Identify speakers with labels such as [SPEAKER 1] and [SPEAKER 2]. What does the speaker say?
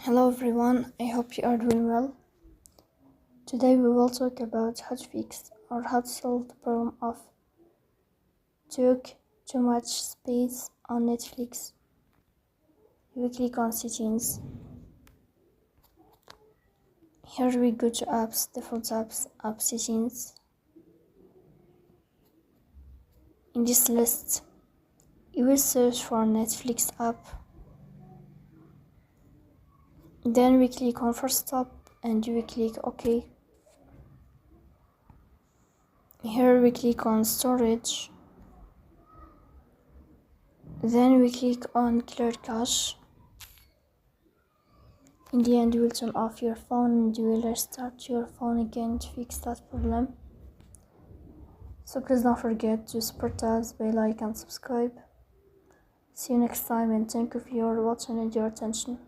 [SPEAKER 1] Hello everyone, I hope you are doing well. Today we will talk about how to fix or how to solve the problem of took too much space on Netflix. We click on settings. Here we go to apps, default apps, app settings. In this list, you will search for Netflix app. Then we click on first stop and we click OK. Here we click on storage. Then we click on clear cache. In the end, you will turn off your phone and you will restart your phone again to fix that problem. So please don't forget to support us by like and subscribe. See you next time and thank you for your watching and your attention.